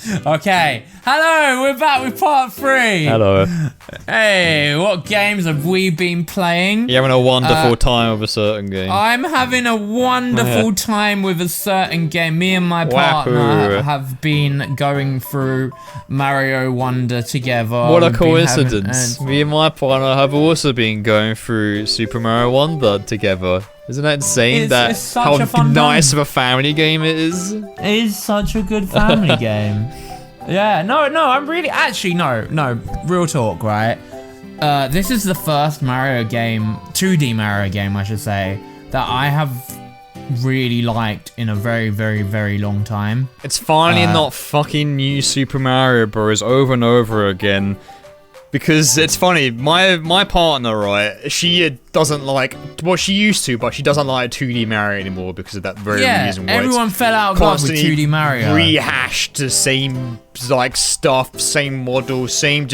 Okay. Hello, we're back with part 3. Hello. Hey, what games have we been playing? You're having a wonderful time with a certain game. I'm having a wonderful time with a certain game. Me and my partner Wahoo. have been going through Mario Wonder together. What a We've been coincidence. Me and my partner have also been going through Super Mario Wonder together. Isn't that insane? It's such how a fun nice game. of a family game it is? It is such a good family game. Yeah, no, I'm really... Actually, no, real talk, right? This is the first Mario game, 2D Mario game, I should say, that I have really liked in a very, very, very long time. It's finally not fucking new Super Mario Bros. Over and over again. Because it's funny, my partner, right, she doesn't like, well, she used to, but she doesn't like 2D Mario anymore because of that very reason. Why everyone fell out of love with 2D Mario. Rehashed the same, like, stuff, same model, same,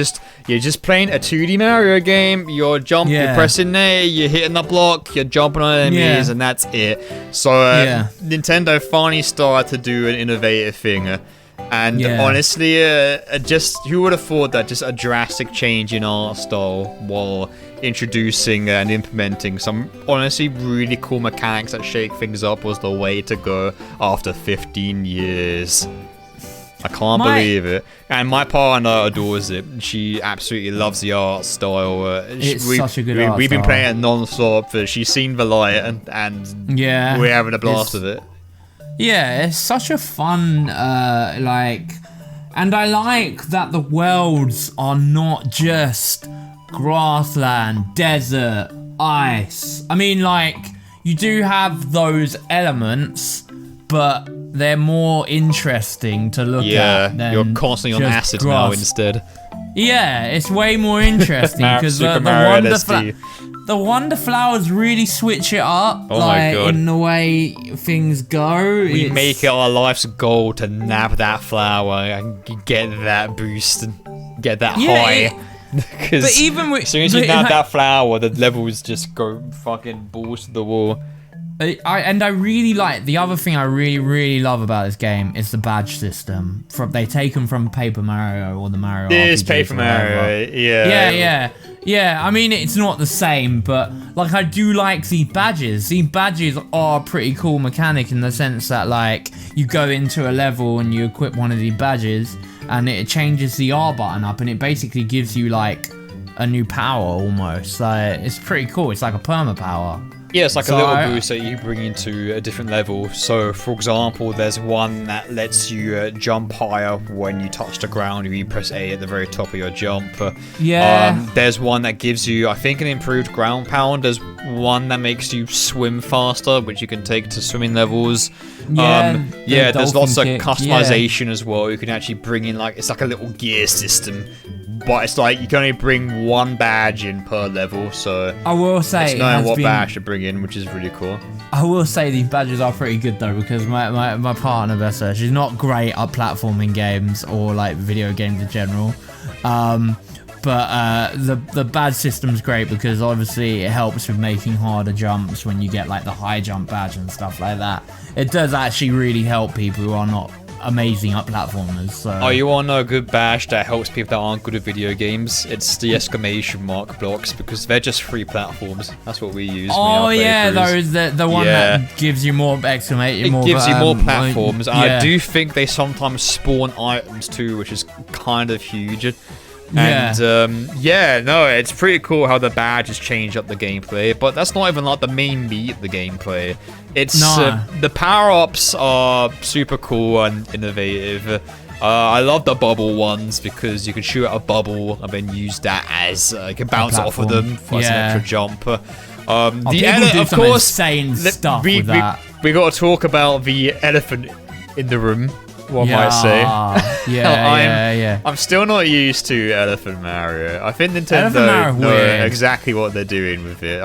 you're just playing a 2D Mario game, you're you're pressing A, you're hitting the block, you're jumping on enemies, and that's it. So, Nintendo finally started to do an innovative thing. And honestly, just who would have thought that just a drastic change in art style while introducing and implementing some honestly really cool mechanics that shake things up was the way to go after 15 years. I can't believe it. And my partner adores it. She absolutely loves the art style. It's such a good art style. We've been playing it non-stop. She's seen the light and we're having a blast with it. Yeah, it's such a fun, and I like that the worlds are not just grassland, desert, ice. I mean, like, you do have those elements, but they're more interesting to look at than you're constantly on acid now instead. Yeah, it's way more interesting because the Wonder Flowers really switch it up, in the way things go. We make it our life's goal to nab that flower and get that boost and get that high. Because as soon as you nab that flower, the levels just go fucking balls to the wall. I really like, the other thing I really love about this game is the badge system. They take them from Paper Mario or the Mario RPG. It is Paper Mario, Yeah, I mean, it's not the same, but, like, I do like these badges. These badges are a pretty cool mechanic in the sense that, like, you go into a level and you equip one of these badges, and it changes the R button up, and it basically gives you, like, a new power, almost. Like, it's pretty cool. It's like a perma power. Yeah, it's like a little boost that you bring into a different level. So, for example, there's one that lets you jump higher when you touch the ground if you press A at the very top of your jump. There's one that gives you, I think, an improved ground pound. There's one that makes you swim faster, which you can take to swimming levels. There's lots of customization as well. You can actually bring in, like, it's like a little gear system. But it's like you can only bring one badge in per level, so I will say it's knowing what badge to bring in, which is really cool. I will say these badges are pretty good though, because my partner, Vessa, she's not great at platforming games or like video games in general. But the badge system's great because obviously it helps with making harder jumps when you get like the high jump badge and stuff like that. It does actually really help people who are not amazing at platformers. So. Oh, you want to know a good badge that helps people that aren't good at video games? It's the exclamation mark blocks, because they're just free platforms. That's what we use. Oh yeah, those the one that gives you more exclamation. It gives you more platforms. I do think they sometimes spawn items too, which is kind of huge. And it's pretty cool how the badges change up the gameplay, but that's not even like the main beat of the gameplay. It's the power-ups are super cool and innovative. I love the bubble ones because you can shoot at a bubble and then use that as you can bounce off of them for an extra jump. Insane stuff with that. We got to talk about the elephant in the room. One might say. I'm still not used to Elephant Mario. I think Nintendo know exactly what they're doing with it.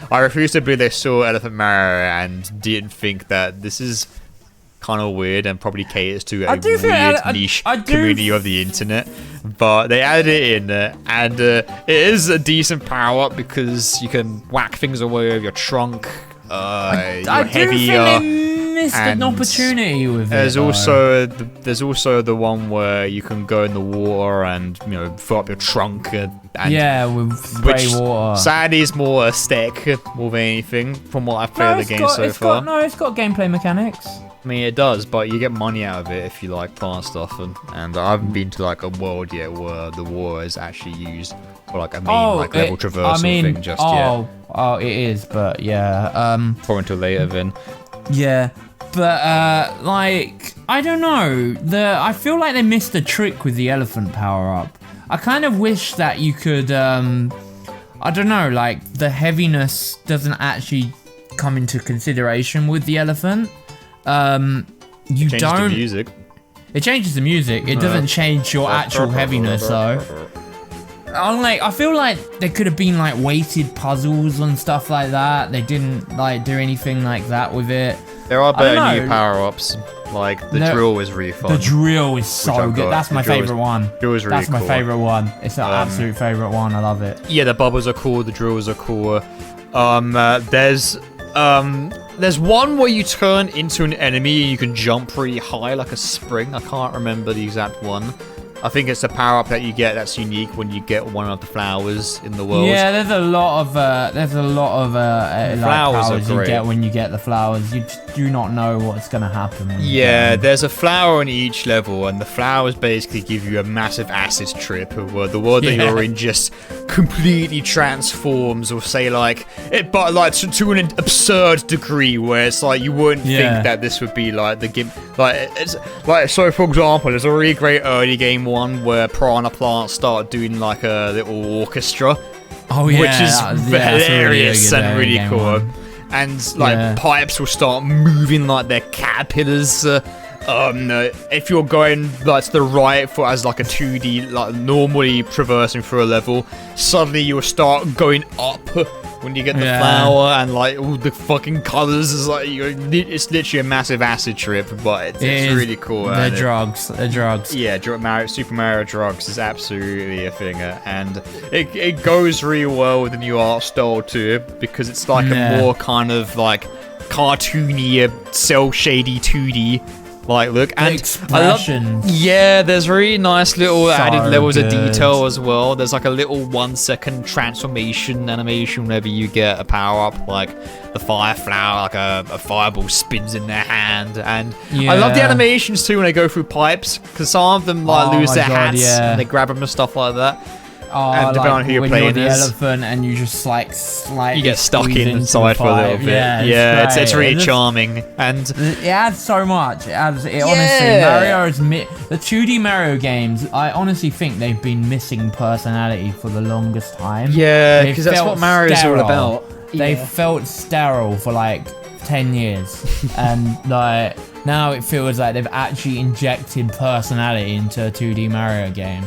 I refuse to believe they saw Elephant Mario and didn't think that this is kind of weird and probably caters to a weird niche community of the internet. But they added it in there, and it is a decent power up because you can whack things away with your trunk. You're heavier. missed an opportunity with there's it. There's also the one where you can go in the water and fill up your trunk. And with spray water. Sadly, is more aesthetic more than anything from what I've played of the game so far. It's got gameplay mechanics. I mean, it does, but you get money out of it if you like plant stuff, and I haven't been to like a world yet where the water is actually used for like a main level traversal thing just yet. Oh, it is, but yeah. Probably until later then. Yeah, but I don't know. I feel like they missed a trick with the elephant power up. I kind of wish that you could I don't know, like the heaviness doesn't actually come into consideration with the elephant. It changes the music. It changes the music. It doesn't change your actual heaviness, though. I feel like there could have been like weighted puzzles and stuff like that. They didn't like do anything like that with it. There are better new power-ups. Like the drill is really fun. The drill is so good. That's my favorite one. Drill is really cool. That's my favorite one. It's an absolute favorite one. I love it. Yeah, the bubbles are cool. The drills are cool. There's one where you turn into an enemy and you can jump pretty high like a spring. I can't remember the exact one. I think it's a power-up that you get that's unique when you get one of the flowers in the world. Yeah, there's a lot of like powers you get when you get the flowers. You just do not know what's gonna happen. Yeah, there's a flower on each level, and the flowers basically give you a massive acid trip where the world that you're in just completely transforms, or say but to an absurd degree where it's like you wouldn't think that this would be like the game. So for example, there's a really great early game one where piranha plants start doing like a little orchestra, which is hilarious and really cool. One. And pipes will start moving like they're caterpillars. If you're going to the right for as like a 2D, like normally traversing through a level, suddenly you'll start going up when you get the flower, and like all the fucking colors is like it's literally a massive acid trip, but it's really cool. The drugs. Yeah, Super Mario drugs is absolutely a thing, and it goes really well with the new art style too, because it's like a more kind of like cartoony, cell shady 2D. Like, look, and there's really nice little added levels of detail as well. There's like a little 1 second transformation animation whenever you get a power up, like the fire flower, like a fireball spins in their hand. And I love the animations too when they go through pipes, because some of them like lose their hats and they grab them and stuff like that. And depending on who you're playing the elephant and you just like slightly you get stuck inside for a little bit. Yeah, it's really charming, and it adds so much. It honestly, Mario is the 2D Mario games. I honestly think they've been missing personality for the longest time. Yeah, because that's what Mario's all about. They felt sterile for like 10 years, and like now it feels like they've actually injected personality into a 2D Mario game.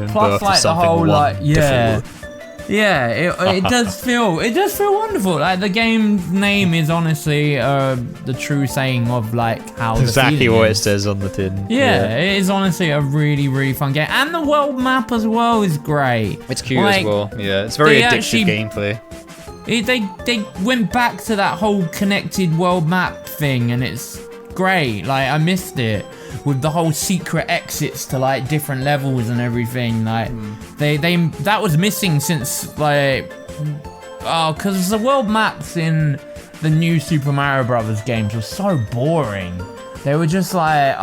Plus, like the whole it does feel wonderful. Like the game's name is honestly the true saying of like how exactly what it says on the tin. Yeah, it is honestly a really, really fun game, and the world map as well is great. It's cute as well. Yeah, it's very addictive gameplay. They went back to that whole connected world map thing, and it's great. Like I missed it with the whole secret exits to like different levels and everything. Like they that was missing since because the world maps in the new Super Mario Brothers games were so boring. They were just like,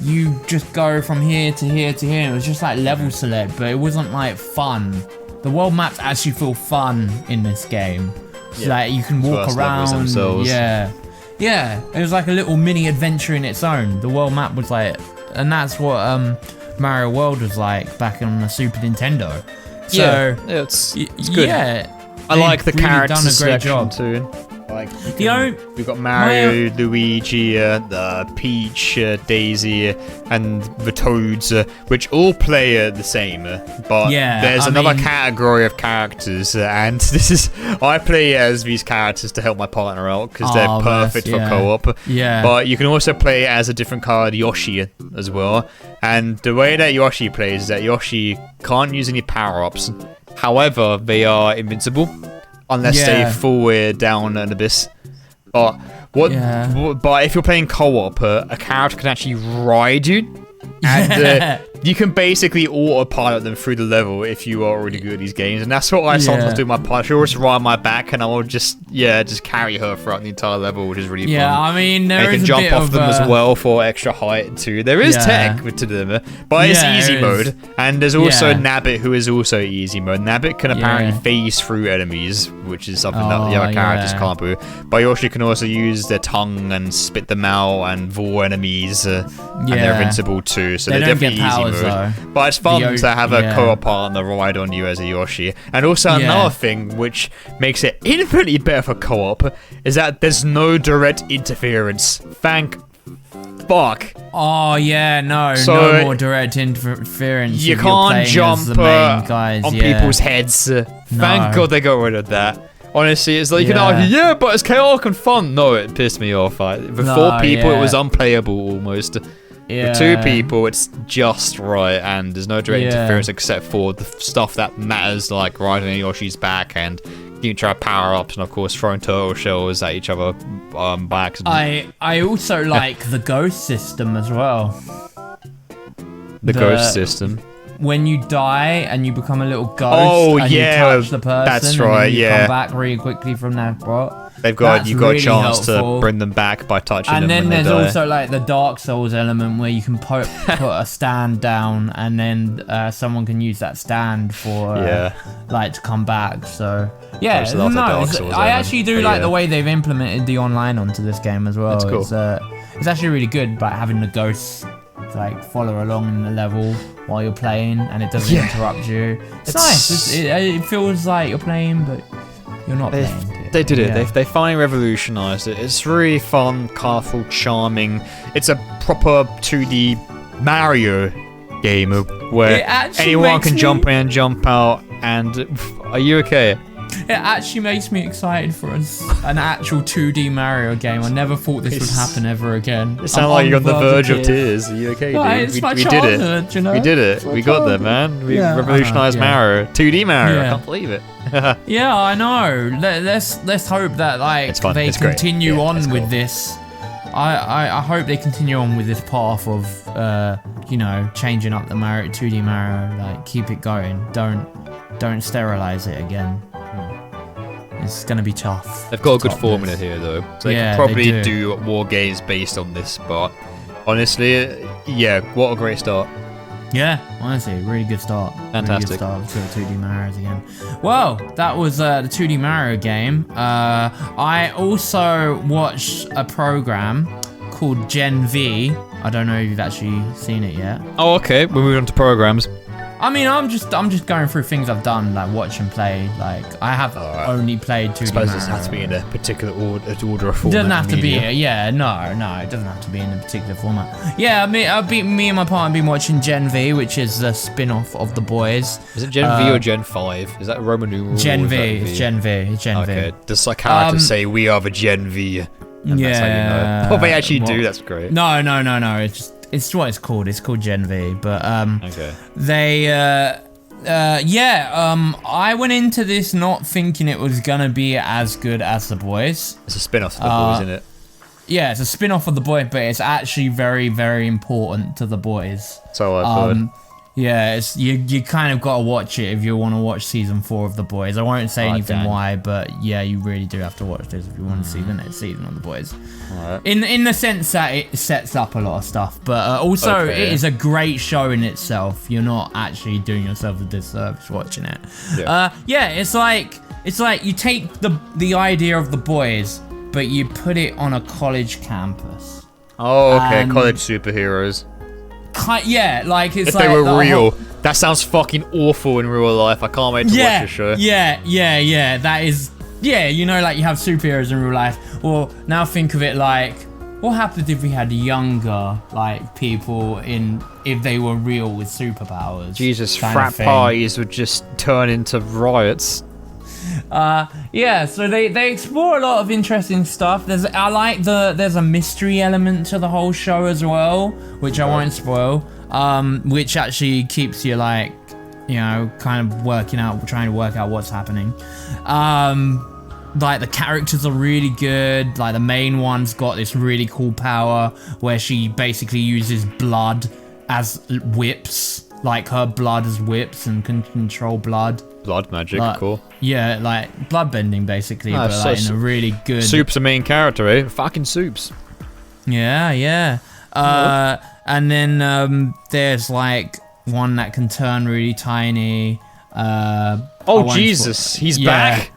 you just go from here to here to here. It was just like level select, but it wasn't like fun. The world maps actually feel fun in this game. So like you can walk around. Yeah, it was like a little mini adventure in its own. The world map was like, and that's what Mario World was like back on the Super Nintendo. So it's good. Yeah, I like the character selection too. Like we've got Mario, Luigi, the Peach, Daisy, and the Toads, which all play the same. But there's another category of characters, and I play as these characters to help my partner out because they're perfect for co-op. Yeah. But you can also play as a different card, Yoshi, as well. And the way that Yoshi plays is that Yoshi can't use any power-ups. However, they are invincible. Unless they fall down an abyss. But but if you're playing co-op, a character can actually ride you. And you can basically autopilot them through the level if you are already good at these games, and that's what I sometimes do. My pilot, she'll just ride on my back, and I will just carry her throughout the entire level, which is really fun. Yeah, I mean, there is a jump off them as well for extra height too. There is tech to them, but it's easy mode, and there's also Nabbit, who is also easy mode. Nabbit can apparently phase through enemies, which is something that the other characters can't do. But Yoshi can also use their tongue and spit them out and vor enemies, and they're invincible too. So they're definitely easy mode. But it's fun to have a co-op partner ride on you as a Yoshi. And also another thing which makes it infinitely better for co-op is that there's no direct interference. Thank fuck. Oh yeah, no more direct interference. You can't jump on people's heads. Thank God they got rid of that. Honestly, it's like you can argue, but it's chaotic and fun. No, it pissed me off. With 4 people, it was unplayable almost. With 2 people, it's just right, and there's no direct interference except for the stuff that matters, like riding on Yoshi's back and you try power-ups, and of course throwing turtle shells at each other backs. I also like the ghost system as well. The ghost system. When you die and you become a little ghost and you touch the person, that's right, and you come back really quickly from that spot. You've got a chance to bring them back by touching them. And then there's also like the Dark Souls element where you can put a stand down, and then someone can use that stand for like to come back. So I actually do like the way they've implemented the online onto this game as well. That's cool. It's actually really good, like having the ghosts like follow along in the level while you're playing, and it doesn't interrupt you. It's nice. It feels like you're playing, but you're not playing. They did it. They finally revolutionized it. It's really fun, colourful, charming. It's a proper 2D Mario game where anyone can jump in and jump out. And are you okay? It actually makes me excited for an actual 2D Mario game. I never thought this would happen ever again. It sounds like you're on the verge of tears. Are you okay, dude? It's my childhood, you know? We did it. We got there, man. We revolutionized Mario. 2D Mario. I can't believe it. Yeah, I know. Let's hope that they continue on with this. I hope they continue on with this path of changing up the 2D Mario. Like, keep it going. Don't sterilize it again. It's gonna be tough. They've got a good formula here, though. So they can probably do more games based on this. But honestly, what a great start. Yeah, honestly, really good start. Fantastic. Really good start to the 2D Marios again. Well, that was the 2D Mario game. I also watched a program called Gen V. I don't know if you've actually seen it yet. Oh, okay. We're moving on to programs. I mean, I'm just going through things I've done, like watch and play. Like, I have only played 2D Mario. I suppose this has to be in a particular order or format. It doesn't have to be, no, it doesn't have to be in a particular format. Yeah, me and my partner have been watching Gen V, which is the spin-off of The Boys. Is it Gen V or Gen 5? Is that Roman numeral? Gen V, it's Gen V, it's Gen V. Okay, does like characters say, we are the Gen V? And that's how you know. What they actually do, that's great. No, it's what it's called. It's called Gen V, but I went into this not thinking it was gonna be as good as The Boys. It's a spin-off of The Boys, isn't it? Yeah, it's a spin-off of The Boys, but it's actually very, very important to The Boys. So I've heard. Yeah, you kind of got to watch it if you want to watch season 4 of The Boys. I won't say anything why, but yeah, you really do have to watch this if you want to see the next season of The Boys. Right. In the sense that it sets up a lot of stuff, but also it is a great show in itself. You're not actually doing yourself a disservice watching it. It's like you take the idea of The Boys, but you put it on a college campus. Oh, okay, college superheroes. Yeah, like it's if like they were real. That sounds fucking awful in real life. I can't wait to watch the show. Yeah. That is, like you have superheroes in real life. Well, now think of it like, what happens if we had younger like people if they were real with superpowers? Jesus, frat parties would just turn into riots. So they explore a lot of interesting stuff. There's a mystery element to the whole show as well, which I won't spoil. Which actually keeps you kind of trying to work out what's happening. like the characters are really good. Like the main one's got this really cool power where she basically uses blood as whips, like her blood as whips and can control blood. Blood magic, cool. Yeah, like blood bending basically, but like in a really good. Soup's the main character, eh? Fucking Soups. Yeah. And then there's like one that can turn really tiny. Jesus, he's back.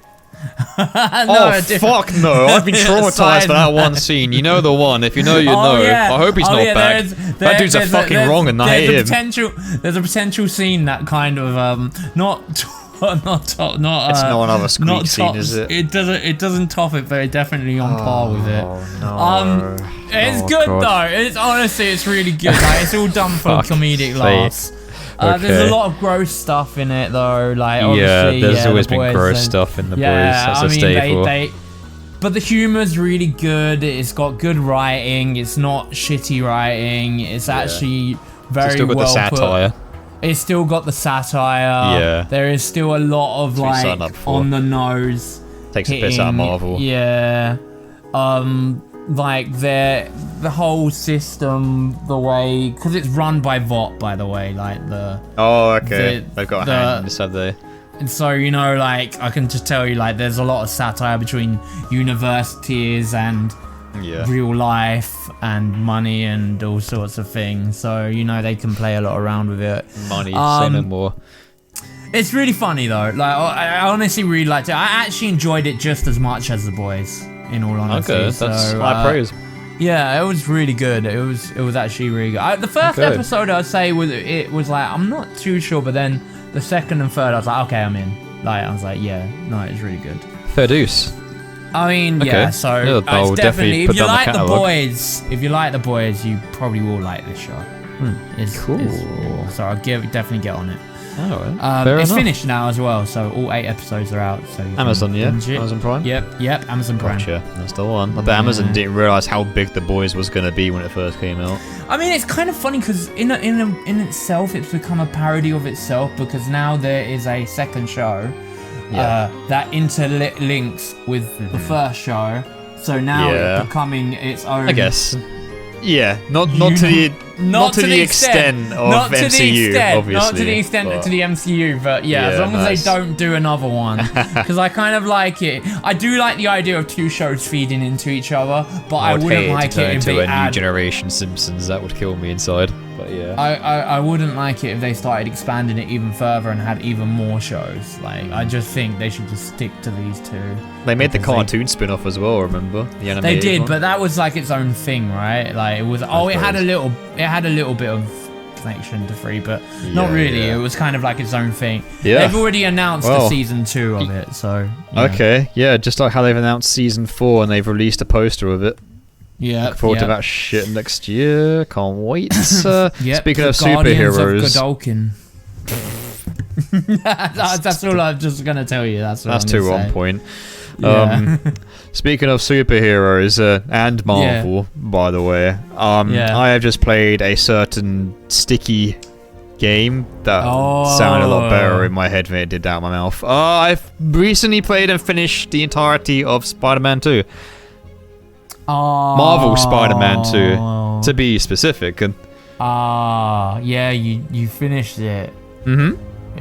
No, fuck no! I've been traumatized by that one scene. You know the one. If you know, you know. Yeah. I hope he's not back. That dude's fucking wrong, and I hate him. There's a potential scene that kind of not. It's not another squeak scene, is it? It doesn't top it, but it's definitely on par with it. No. It's good though. It's honestly, it's really good. Like, it's all done for comedic laughs. There's a lot of gross stuff in it though. Like obviously, there's always been gross stuff in the boys. That's a staple. But the humor's really good. It's got good writing. It's not shitty writing. It's actually very still got well the satire. put. It's still got the satire. Yeah. There is still a lot of like on the nose. Takes a piss out of Marvel. Yeah. Like the whole system, the way, because it's run by VOT, by the way, like the. Oh, okay. They've got a hand in this, have they? And so, you know, like I can just tell you, like there's a lot of satire between universities and real life and money and all sorts of things. So, you know, they can play a lot around with it. Money, say no more. It's really funny though. Like I honestly really liked it. I actually enjoyed it just as much as The Boys, in all honesty. Okay, that's high praise. Yeah, it was really good. It was actually really good. The first episode I'd say was like, I'm not too sure, but then the second and third I was like, okay, I'm in. Like I was like, yeah, no, it's really good. Fair dues. I mean, yeah, so I'll it's definitely if you like the boys, you probably will like this show. It's cool. So I'll definitely get on it. It's finished now as well, so all 8 episodes are out. So Amazon, Amazon Prime. Yep, Amazon Prime. Gotcha. That's the one. I bet Amazon didn't realize how big The Boys was gonna be when it first came out. I mean, it's kind of funny because in itself, it's become a parody of itself because now there is a second show that interlinks with the first show. So now it's becoming its own. I guess. Yeah, not to the extent of MCU, obviously. Not to the extent to the MCU, but as long as they don't do another one. Because I kind of like it. I do like the idea of 2 shows feeding into each other, but I wouldn't like it if they add... New Generation Simpsons. That would kill me inside. But yeah. I wouldn't like it if they started expanding it even further and had even more shows. Like, I just think they should just stick to these 2. They made the cartoon spin-off as well, remember? The animated They did, one? but that was like its own thing, right? Like it was. It had a little bit of connection to 3, but not really. It was kind of like its own thing. Yeah. They've already announced the season 2 of it, so. Okay, just like how they've announced season 4 and they've released a poster of it. Yeah. Look forward to that shit next year. Can't wait. Speaking of superheroes. That's all I'm just gonna tell you. That's 2 on point. Speaking of superheroes and Marvel, by the way, I have just played a certain sticky game that sounded a lot better in my head than it did out of my mouth. I've recently played and finished the entirety of Spider-Man 2. Marvel Spider-Man 2, to be specific. And you finished it.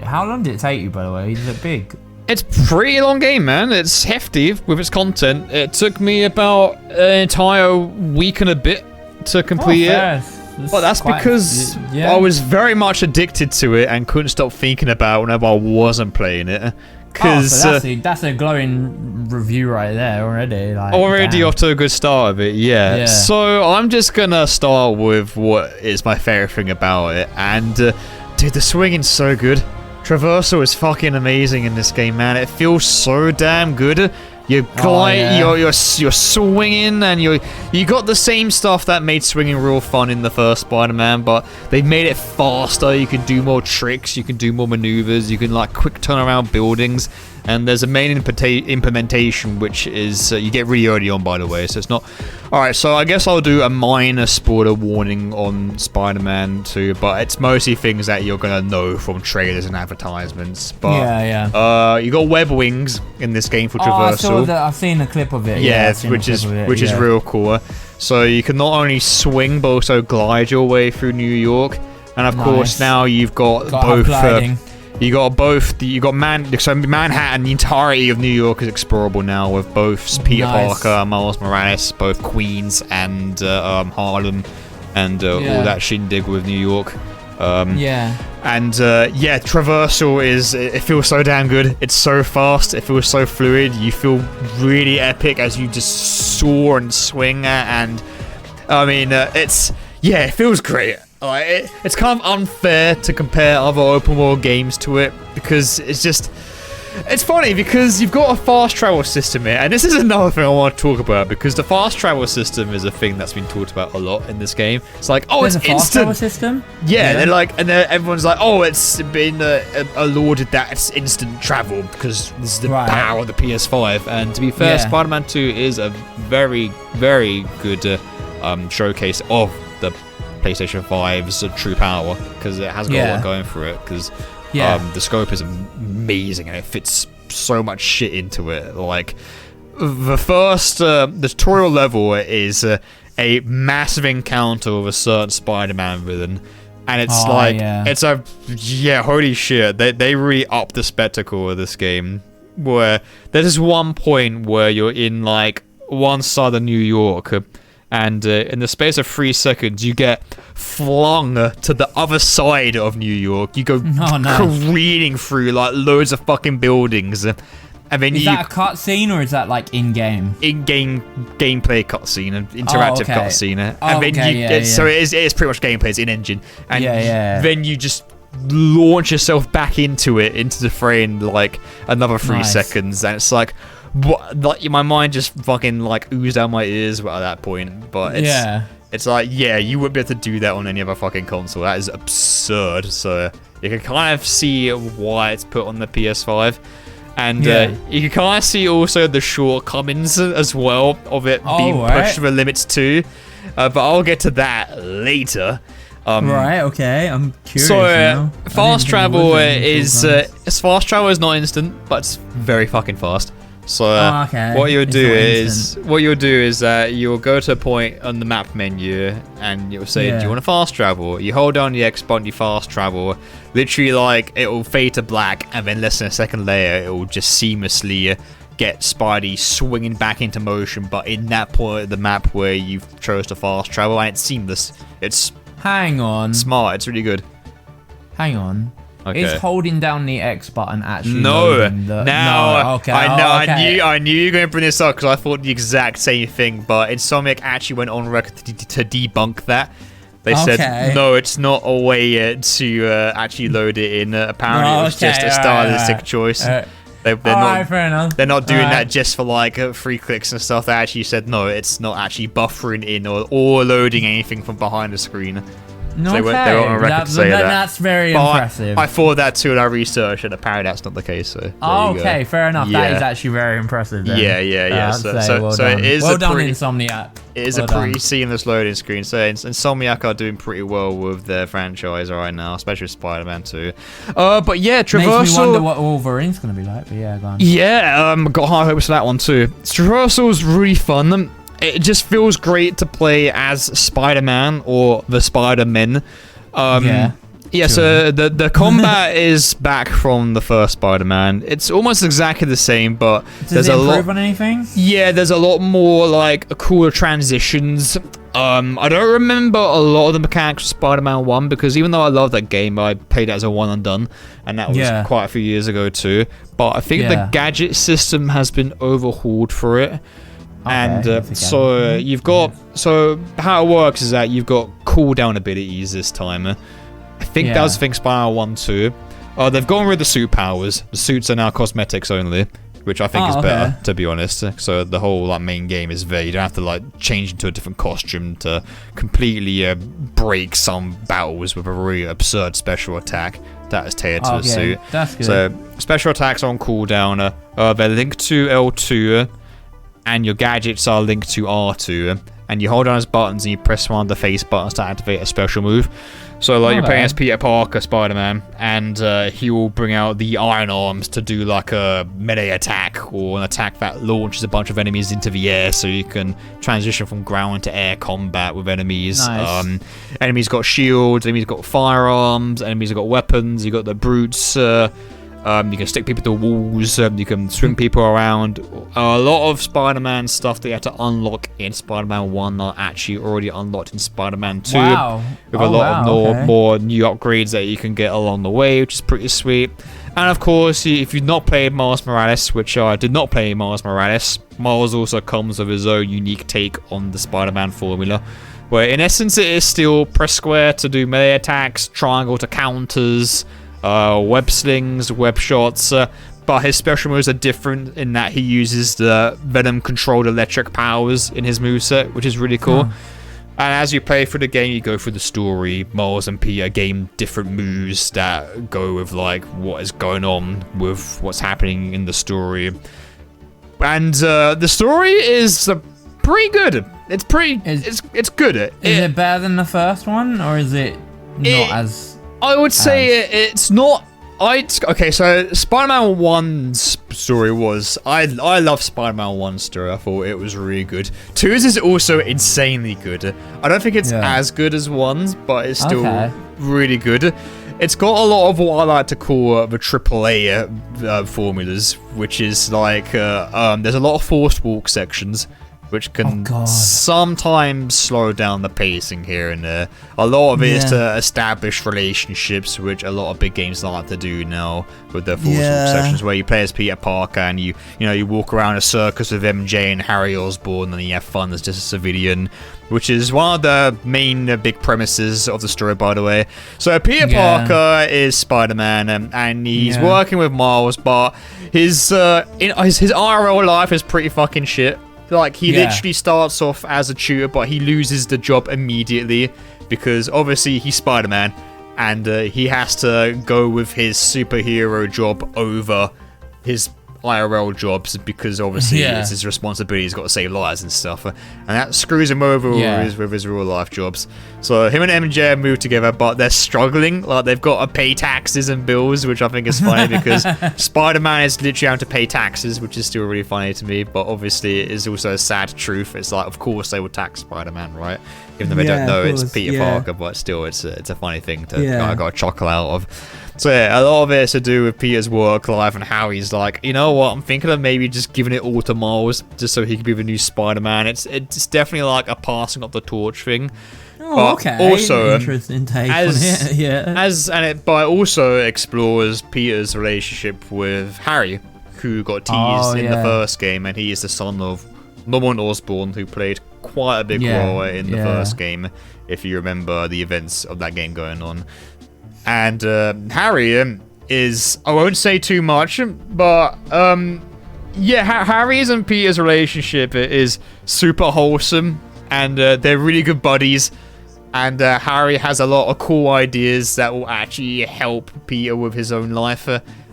How long did it take you, by the way? Is it big? It's a pretty long game, man. It's hefty with its content. It took me about an entire week and a bit to complete it. But that's because I was very much addicted to it and couldn't stop thinking about it whenever I wasn't playing it. So that's a glowing review right there already. Like, already off to a good start of it, So I'm just gonna start with what is my favorite thing about it. And dude, the swinging's so good. Traversal is fucking amazing in this game, man. It feels so damn good. You're swinging, and you got the same stuff that made swinging real fun in the first Spider-Man, but they made it faster. You can do more tricks, you can do more maneuvers, you can like quick turn around buildings, and there's a main implementation which is you get really early on, by the way, so it's not All right, so I guess I'll do a minor spoiler warning on Spider-Man 2, but it's mostly things that you're gonna know from trailers and advertisements. But you got web wings in this game for traversal. I saw that. I've seen a clip of it. Yeah, which is real cool. So you can not only swing but also glide your way through New York, and of course now you've got both. Manhattan, the entirety of New York is explorable now with both Peter Parker, Miles Morales, both Queens and Harlem, and all that shindig with New York. Traversal it feels so damn good. It's so fast. It feels so fluid. You feel really epic as you just soar and swing. And I mean, it feels great. It's kind of unfair to compare other open world games to it because it's funny because you've got a fast travel system here, and this is another thing I want to talk about because the fast travel system is a thing that's been talked about a lot in this game. It's like, there's it's a fast instant. travel system. Yeah, they're like, and everyone's like, it's been lauded that it's instant travel because this is the power of the PS5. And to be fair, Spider-Man 2 is a very, very good showcase of the PlayStation 5's true power because it has got a lot going for it because the scope is amazing and it fits so much shit into it. Like the first the tutorial level is a massive encounter with a certain Spider-Man villain, and it's holy shit, they really upped the spectacle of this game where there's this one point where you're in like one side of New York. And in the space of 3 seconds, you get flung to the other side of New York. You go careening through like loads of fucking buildings, and then is that a cutscene or is that like in-game? In-game gameplay cutscene, an interactive cutscene, and then so it is pretty much gameplay. It's in-engine, and then you just launch yourself back into the frame like another 3 seconds, and it's like. What, like my mind just fucking like oozed out my ears at that point, but it's like you wouldn't be able to do that on any other fucking console. That is absurd. So you can kind of see why it's put on the PS5, and you can kind of see also the shortcomings as well of it being pushed to the limits too. But I'll get to that later. Okay, I'm curious. So fast travel is not instant, but it's very fucking fast. So what you'll do is you'll go to a point on the map menu and you'll say, do you want to fast travel? You hold down the X button, you fast travel. Literally, like, it will fade to black, and then less than a second later, it will just seamlessly get Spidey swinging back into motion. But in that point of the map where you've chose to fast travel, and it's seamless. It's smart. It's really good. Hang on. Okay. Is holding down the X button actually I knew you were going to bring this up because I thought the exact same thing, but Insomniac actually went on record to debunk that. They said, no, it's not a way to actually load it in. Apparently it was just a stylistic choice. They're not doing that just for like 3 clicks and stuff. They actually said, no, it's not actually buffering in or loading anything from behind the screen. No, they were on record to say that. That's very impressive. I thought that too in our research, and apparently that's not the case. So fair enough. That is actually very impressive. Then. Yeah. So it is Insomniac. It is a pretty seamless loading screen. So Insomniac are doing pretty well with their franchise right now, especially Spider-Man 2. But yeah, traversal. Makes me wonder what Wolverine's gonna be like. But yeah, go on. Yeah, got high hopes for that one too. Traversal's really fun. It just feels great to play as Spider-Man or the Spider-Men. So the combat is back from the first Spider-Man. It's almost exactly the same, but does it improve on anything? Yeah, there's a lot more like cooler transitions. I don't remember a lot of the mechanics of Spider-Man 1 because even though I love that game, I played it as a one and done, and that was quite a few years ago too. But I think the gadget system has been overhauled for it. And so you've got how it works is that you've got cooldown abilities this time. I think that was the thing Spider-Man 1 too. They've gone rid of the suit powers. The suits are now cosmetics only, which I think is better, to be honest. So the whole main game is there. You don't have to change into a different costume to completely break some battles with a really absurd special attack that is tailored to the suit. That's good. So special attacks on cooldown. They're linked to L2. And your gadgets are linked to R2, and you hold down his buttons and you press one of the face buttons to activate a special move. So like you're playing as Peter Parker, Spider-Man, and he will bring out the Iron Arms to do like a melee attack or an attack that launches a bunch of enemies into the air, so you can transition from ground to air combat with enemies. Nice. Enemies got shields, enemies got firearms, enemies have got weapons. You got the brutes. You can stick people to walls, you can swing people around. A lot of Spider-Man stuff that you have to unlock in Spider-Man 1 are actually already unlocked in Spider-Man 2. Wow. With a lot of more new upgrades that you can get along the way, which is pretty sweet. And of course, if you've not played Miles Morales, which I did not play Miles Morales, Miles also comes with his own unique take on the Spider-Man formula, where in essence it is still press square to do melee attacks, triangle to counters, web slings, web shots, but his special moves are different in that he uses the Venom controlled electric powers in his moveset, which is really cool. And as you play through the game, you go through the story. Miles and Peter gain different moves that go with like what is going on with what's happening in the story. And the story is pretty good. It's pretty. It's good. Is it better than the first one, or is it not as? I would say it's not. Okay, so Spider-Man 1's story was... I love Spider-Man 1's story. I thought it was really good. 2's is also insanely good. I don't think it's as good as 1's, but it's still really good. It's got a lot of what I like to call the AAA formulas, which is like... there's a lot of forced walk sections, which can sometimes slow down the pacing here and there. A lot of it is to establish relationships, which a lot of big games like to do now with their forced walk sections, where you play as Peter Parker and you walk around a circus with MJ and Harry Osborn, and you have fun as just a civilian, which is one of the main big premises of the story, by the way. So Peter Parker is Spider-Man, and he's working with Miles, but his IRL life is pretty fucking shit. Like, he literally starts off as a tutor, but he loses the job immediately because obviously he's Spider-Man, and he has to go with his superhero job over his IRL jobs because obviously it's his responsibility. He's got to save lives and stuff, and that screws him over with his real life jobs. So him and MJ have moved together, but they're struggling. Like, they've got to pay taxes and bills, which I think is funny because Spider-Man is literally having to pay taxes, which is still really funny to me. But obviously it is also a sad truth. It's like, of course they will tax Spider-Man, right? Even though they don't know it's Peter Parker, but still it's a funny thing to I got a chuckle out of. So a lot of it is to do with Peter's work life and how he's like, you know what, I'm thinking of maybe just giving it all to Miles just so he can be the new Spider-Man. It's definitely like a passing of the torch thing. Oh, okay. Also, interesting take on it. But it also explores Peter's relationship with Harry, who got teased in the first game, and he is the son of Norman Osborn, who played quite a big role in the first game, if you remember the events of that game going on. And Harry is, I won't say too much, but Harry's and Peter's relationship is super wholesome, and they're really good buddies. And Harry has a lot of cool ideas that will actually help Peter with his own life,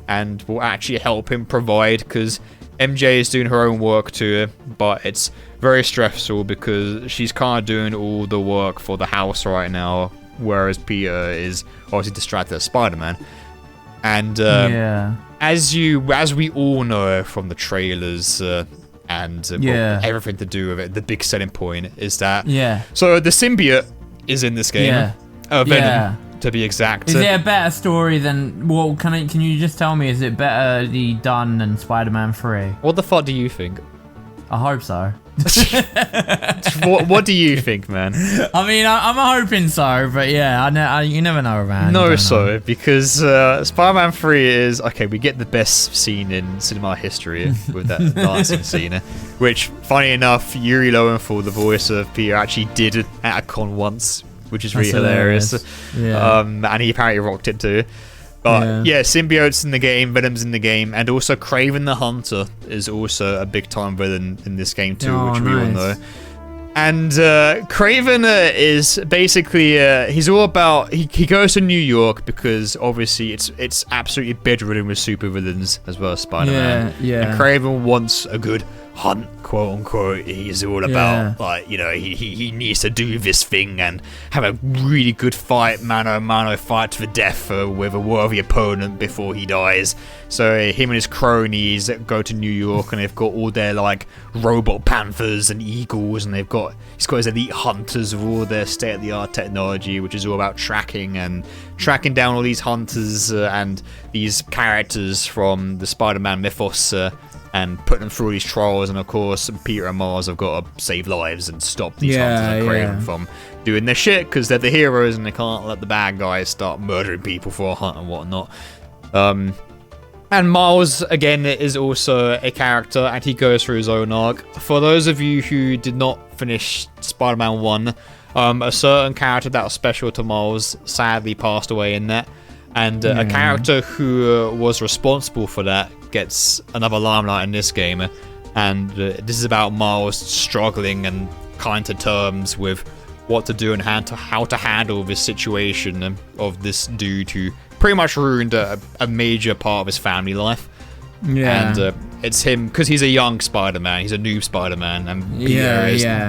and will actually help him provide, because MJ is doing her own work too, but it's very stressful because she's kind of doing all the work for the house right now, whereas Peter is obviously distracted as Spider-Man. And as we all know from the trailers and everything to do with it, the big selling point is that so the symbiote is in this game, Venom to be exact. Is it a better story than, well, can you just tell me, is it better done than Spider-Man 3? What the fuck do you think? I hope so. What do you think, man? I mean, I'm hoping so, but you never know, man. Because Spider-Man 3 is, okay, we get the best scene in cinema history with that dancing scene, which, funny enough, Yuri Lowenthal, the voice of Peter, actually did it at a con once, which is really hilarious. And he apparently rocked it too. But symbiote's in the game, Venom's in the game, and also Kraven the Hunter is also a big time villain in this game too, which we all know. And Kraven is basically he's all about he goes to New York because obviously it's absolutely bedridden with supervillains as well as Spider-Man. And Kraven wants a good hunt, quote unquote. He's all about like, you know, he needs to do this thing and have a really good fight, mano fight to the death with a worthy opponent before he dies. So him and his cronies go to New York, and they've got all their like robot panthers and eagles, and he's got his elite hunters with all their state-of-the-art technology, which is all about tracking down all these hunters and these characters from the Spider-Man mythos, and putting them through these trials. And of course, Peter and Miles have got to save lives and stop these hunters and create them from doing their shit, because they're the heroes and they can't let the bad guys start murdering people for a hunt and whatnot. And Miles, again, is also a character, and he goes through his own arc. For those of you who did not finish Spider-Man 1, a certain character that was special to Miles sadly passed away in that. And a character who was responsible for that gets another limelight in this game. And this is about Miles struggling and coming to terms with what to do and how to handle this situation of this dude who pretty much ruined a major part of his family life. Yeah. And it's him, because he's a young Spider-Man, he's a new Spider-Man, and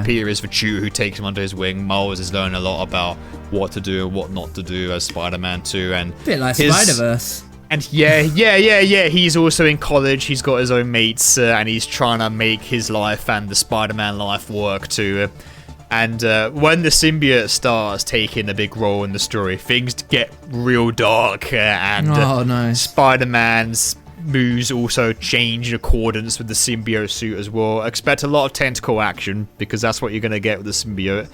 Peter is the tutor who takes him under his wing. Miles is learning a lot about what to do and what not to do as Spider-Man too. And a bit like Spider-Verse. And he's also in college, he's got his own mates, and he's trying to make his life and the Spider-Man life work too. And when the symbiote starts taking a big role in the story, things get real dark, and Spider-Man's moves also change in accordance with the symbiote suit as well. Expect a lot of tentacle action, because that's what you're going to get with the symbiote.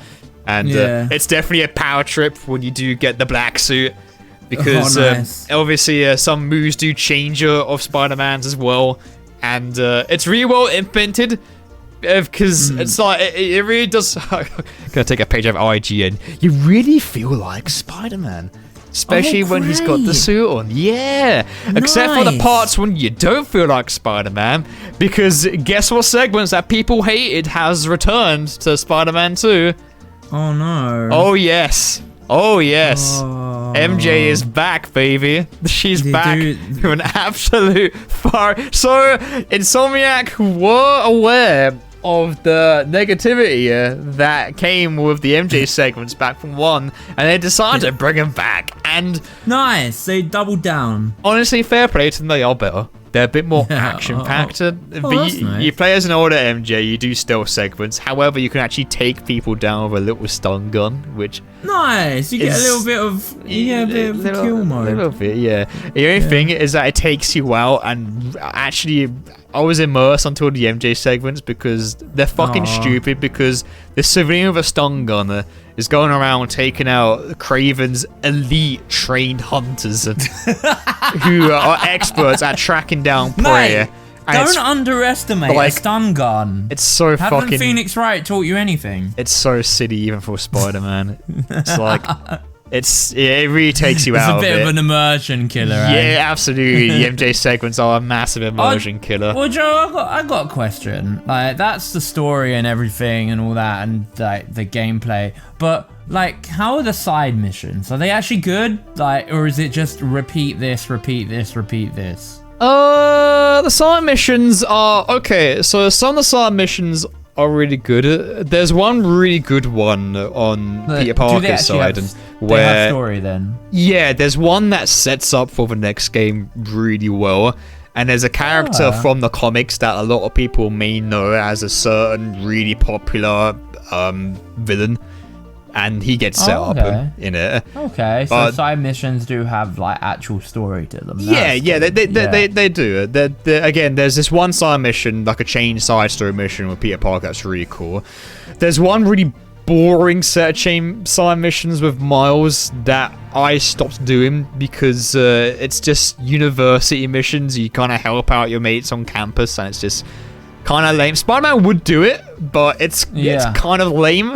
And it's definitely a power trip when you do get the black suit, because obviously some moves do change of Spider-Man's as well. And it's really well implemented, because it's like it really does. Gonna take a page out of IGN. You really feel like Spider-Man, especially when he's got the suit on. Except for the parts when you don't feel like Spider-Man, because guess what segments that people hated has returned to Spider-Man 2. Oh no. Oh yes. MJ is back, baby. She's back with an absolute fire. So Insomniac were aware of the negativity that came with the MJ segments back from 1, and they decided to bring them back. And nice, they doubled down. Honestly, fair play to them. They are better. They're a bit more action-packed. You play as an older MJ, you do stealth segments. However, you can actually take people down with a little stun gun, which nice. You get a little bit of kill mode. A little bit, yeah. The only thing is that it takes you out, and actually, I was immersed until the MJ segments, because they're fucking stupid. Because the civilian with a stun gunner is going around taking out Craven's elite trained hunters who are experts at tracking down prey. Don't underestimate a stun gun. It's so Haven't Phoenix Wright taught you anything? It's so silly even for Spider-Man. It's like it really takes you out of it. It's a bit of an immersion killer. Yeah, absolutely. The MJ segments are a massive immersion killer. Well, Joe, I got a question. Like, that's the story and everything and all that, and like the gameplay. But like, how are the side missions? Are they actually good? Like, or is it just repeat this, repeat this, repeat this? The side missions are okay. So some of the side missions are really good. There's one really good one on Peter Parker's side, they have story then. Yeah, there's one that sets up for the next game really well. And there's a character from the comics that a lot of people may know as a certain really popular villain. And he gets set up in it. Okay, so side missions do have like actual story to them. They do. Again, there's this one side mission, like a chain side story mission with Peter Parker, that's really cool. There's one really boring set of chain side missions with Miles that I stopped doing, because it's just university missions. You kind of help out your mates on campus, and it's just kind of lame. Spider-Man would do it, but it's kind of lame.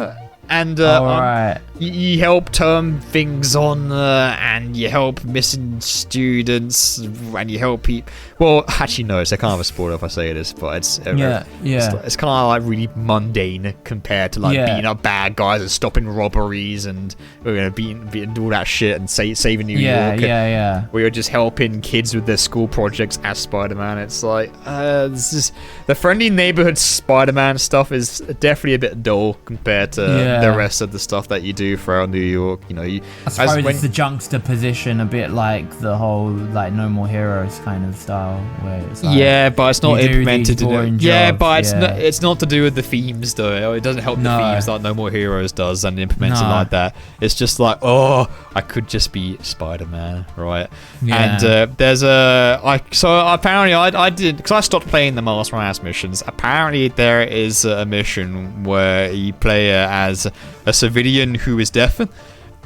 And right. you help turn things on, and you help missing students, and you help people. Well, actually, no, it's a kind of a spoiler if I say this, but it's kind of like really mundane compared to like beating up bad guys and stopping robberies and beating all that shit and saving New York. Where you're just helping kids with their school projects as Spider-Man. It's like this is the friendly neighborhood Spider-Man stuff is definitely a bit dull compared to the rest of the stuff that you do throughout New York. You know, I suppose it's the juxtaposition, a bit like the whole like No More Heroes kind of style, where it's like, but it's not implemented. But it's not to do with the themes though. It doesn't help the themes like No More Heroes does and implement it like that. It's just like, oh, I could just be Spider-Man, right? And there's apparently I did, because I stopped playing the Miles Morales missions. Apparently there is a mission where you play as a civilian who is deaf, and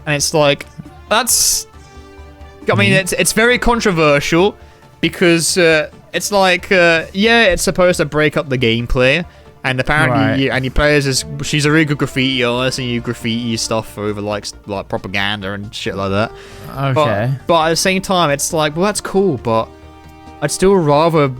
it's like, that's, I mean, it's very controversial because it's like it's supposed to break up the gameplay, and apparently you play as she's a really good graffiti artist, and you graffiti stuff over like propaganda and shit like that. Okay. But at the same time, it's like, well, that's cool, but I'd still rather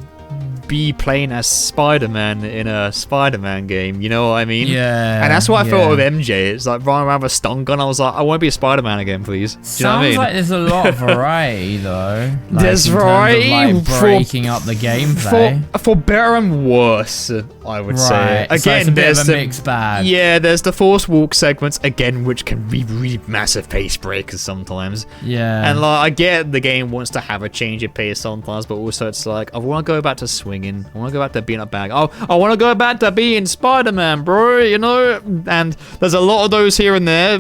be playing as Spider-Man in a Spider-Man game, you know what I mean? Yeah. And that's what I felt with MJ. It's like running around with a stun gun. I was like, I want to be a Spider-Man again, please. Do you know what I mean? Like there's a lot of variety though. Like, there's variety, of, like, breaking up the gameplay for better and worse, I would say. Again, so it's a bit of a mixed bag. Yeah, there's the forced walk segments again, which can be really massive pace breakers sometimes. Yeah. And like, I get the game wants to have a change of pace sometimes, but also it's like, I want to go back to swinging. I want to go back to being a bag. Oh, I want to go back to being Spider-Man, bro. You know, and there's a lot of those here and there.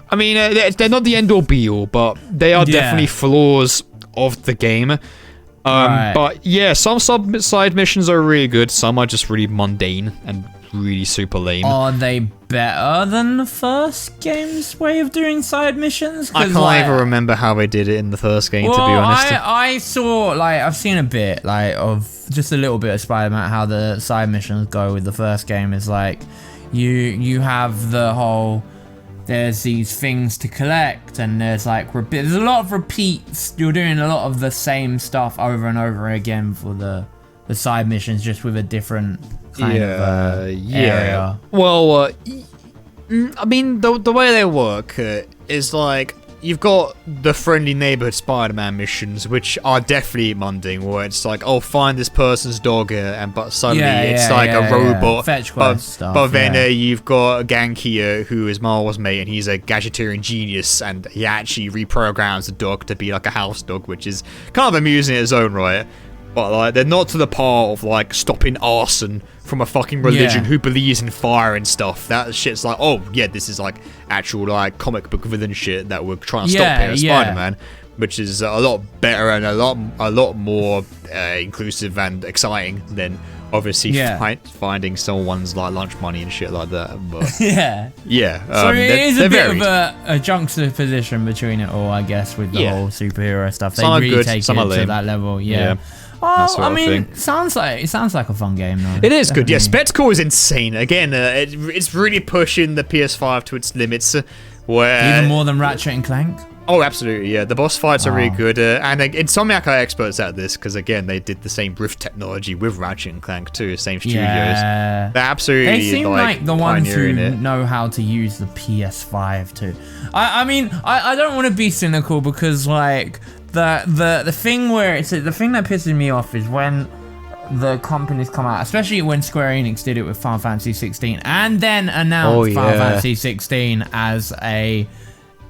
I mean, they're not the end-all be-all, but they are definitely flaws of the game. But yeah, some side missions are really good. Some are just really mundane and really super lame. Are they better than the first game's way of doing side missions? I can't even remember how they did it in the first game, to be honest. I saw, like, I've seen a bit, like, of just a little bit of Spider-Man, how the side missions go with the first game. Is like, you have the whole, there's these things to collect, and there's like, there's a lot of repeats. You're doing a lot of the same stuff over and over again for the side missions, just with a different kind of area. Well, I mean, the way they work is like, you've got the friendly neighborhood Spider-Man missions, which are definitely mundane, where it's like, oh, find this person's dog, but suddenly it's like a robot. Fetch quest stuff. But then you've got Gankia, who is Marvel's mate, and he's a gadgetarian genius, and he actually reprograms the dog to be like a house dog, which is kind of amusing in its own right. But like, they're not to the part of like stopping arson from a fucking religion who believes in fire and stuff. That shit's like, oh yeah, this is like actual like comic book villain shit that we're trying to stop here at Spider-Man, which is a lot better and a lot more inclusive and exciting than obviously finding someone's like lunch money and shit like that. But so it is a bit of a juxtaposition between it all, I guess, with the whole superhero stuff. They really take it to that level. Oh, I mean, it sounds like a fun game though. It is good. Yeah, Spectacle is insane. Again, it's really pushing the PS5 to its limits. Where even more than Ratchet and Clank. Oh, absolutely, yeah. The boss fights are really good, and Insomniac are experts at this because again, they did the same Rift technology with Ratchet and Clank too, same studios. Yeah. They're absolutely They seem like the ones who it. know how to use the PS5 too. I mean, I don't want to be cynical because like the thing where the thing that pisses me off is when the companies come out, especially when Square Enix did it with Final Fantasy 16 and then announced Final Fantasy 16 as a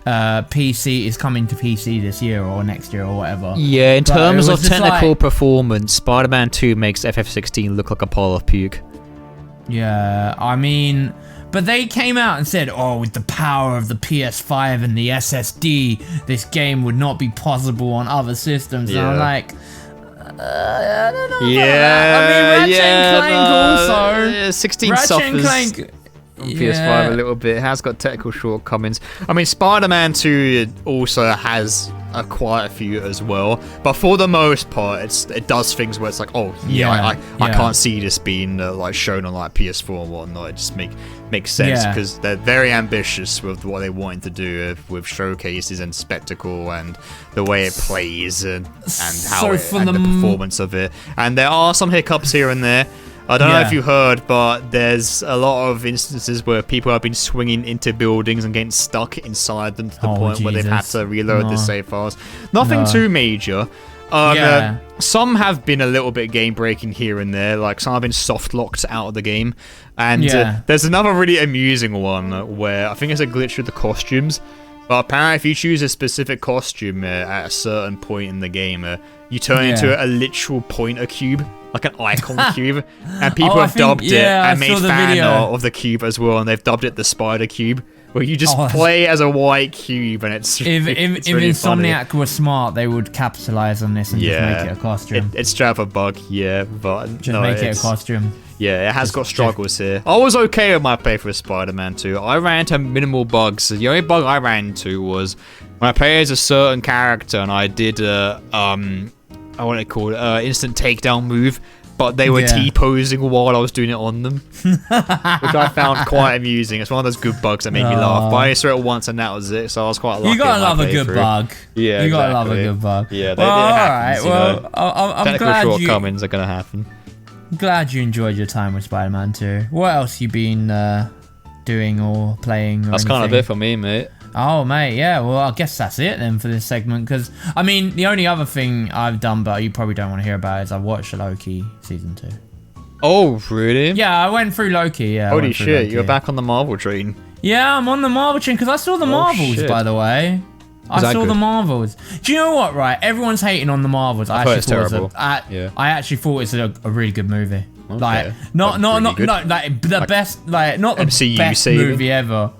PC is coming to PC this year or next year or whatever. Yeah, in terms of technical performance, Spider-Man 2 makes FF16 look like a pile of puke. Yeah, I mean, but they came out and said, oh, with the power of the PS5 and the SSD, this game would not be possible on other systems. And I'm like, I don't know about that. I mean, Ratchet and Clank also. 16 Ratchet suffers. and Clank, on PS5 a little bit. It has got technical shortcomings. I mean, Spider-Man 2 also has quite a few as well, but for the most part, it does things where it's like, oh I can't see this being like shown on like PS4 and whatnot. It just makes sense because they're very ambitious with what they wanted to do with showcases and spectacle and the way it plays and how the performance of it. And there are some hiccups here and there. I don't know if you heard, but there's a lot of instances where people have been swinging into buildings and getting stuck inside them to the point where they've had to reload the save files. Nothing too major. Some have been a little bit game breaking here and there, like some have been soft locked out of the game. And there's another really amusing one where I think it's a glitch with the costumes. But apparently if you choose a specific costume at a certain point in the game, you turn into a literal pointer cube. Like an icon cube, and people have dubbed it and made fan art of the cube as well, and they've dubbed it the spider cube, where you just play as a white cube, and it's if really Insomniac funny. were smart, they would capitalize on this and just make it a costume. It's straight a bug, but just make it a costume. Yeah, it has got struggles here. I was okay with my playthrough of Spider-Man 2. I ran into minimal bugs. The only bug I ran into was when I played as a certain character, and I did I want to call it instant takedown move, but they were T-posing while I was doing it on them, which I found quite amusing. It's one of those good bugs that make me laugh. But I only saw it once and that was it, so I was quite lucky. You gotta love a good bug. Yeah, you gotta love a good bug. Yeah, I'm technical shortcomings are gonna happen. I'm glad you enjoyed your time with Spider-Man 2. What else you been doing or playing? That's kind of it for me, mate. Oh, mate, yeah, well, I guess that's it then for this segment, because, I mean, the only other thing I've done, but you probably don't want to hear about, is I've watched Loki Season 2. Oh, really? Yeah, I went through Loki, yeah. Holy shit, you're back on the Marvel train. Yeah, I'm on the Marvel train, because I saw the Marvels, by the way. I saw the Marvels. Do you know what, right? Everyone's hating on the Marvels. I thought it's terrible. I actually thought it's a really good movie. Okay. Like, not like the best, like, not the MCU best movie ever,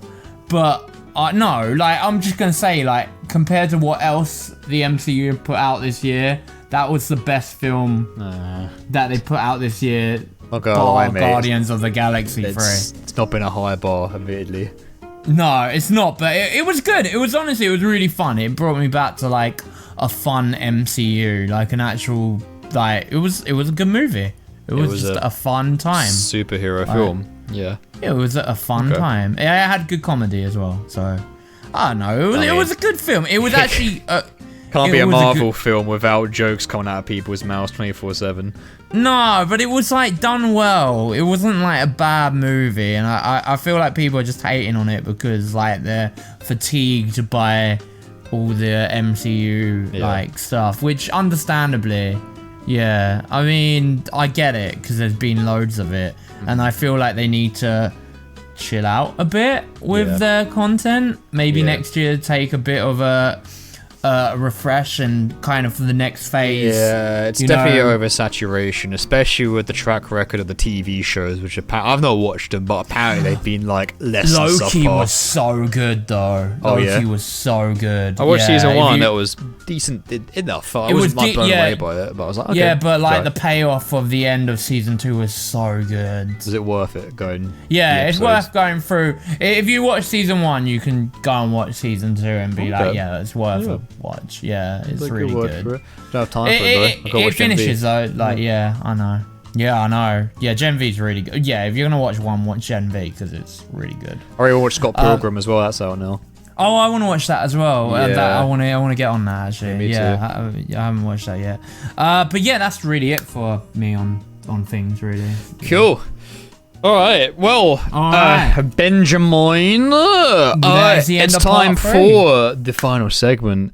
but... no, like, I'm just going to say, like, compared to what else the MCU put out this year, that was the best film that they put out this year. Guardians of the Galaxy 3. It's not been a high bar, admittedly. No, it's not, but it was good. It was honestly, it was really fun. It brought me back to, like, a fun MCU, like an actual, like, it was a good movie. It was just a fun time. Superhero film. Yeah. It was a fun time. It had good comedy as well. So, I don't know. It was a good film. It was actually... Can't be a Marvel film without jokes coming out of people's mouths 24/7. No, but it was, like, done well. It wasn't, like, a bad movie. And I feel like people are just hating on it because, like, they're fatigued by all the MCU, like, stuff. Which, understandably... Yeah, I mean, I get it, because there's been loads of it, and I feel like they need to chill out a bit with their content. Maybe next year take a bit of a refresh and kind of for the next phase. Yeah, it's definitely oversaturation, especially with the track record of the TV shows, which I've not watched them, but apparently they've been like less than subpar. Loki was so good though. Loki was so good. I watched season 1. That was decent enough. I wasn't like blown away by it, but I was like, okay. Yeah, but like the payoff of the end of season 2 was so good. Was it worth it going? Yeah, it's worth going through. If you watch season 1, you can go and watch season 2 and be like, yeah, it's worth it. Watch, it's really good. Don't have time for it though. It finishes though, like I know. Yeah, Gen V's really good. Yeah, if you're gonna watch one, watch Gen V because it's really good. I already watched Scott Pilgrim as well. That's out now. Oh, I want to watch that as well. Yeah. I want to get on that actually. Me too. I haven't watched that yet. But yeah, that's really it for me on things really. Cool. All right. Well, Benjamin. It's time for the final segment.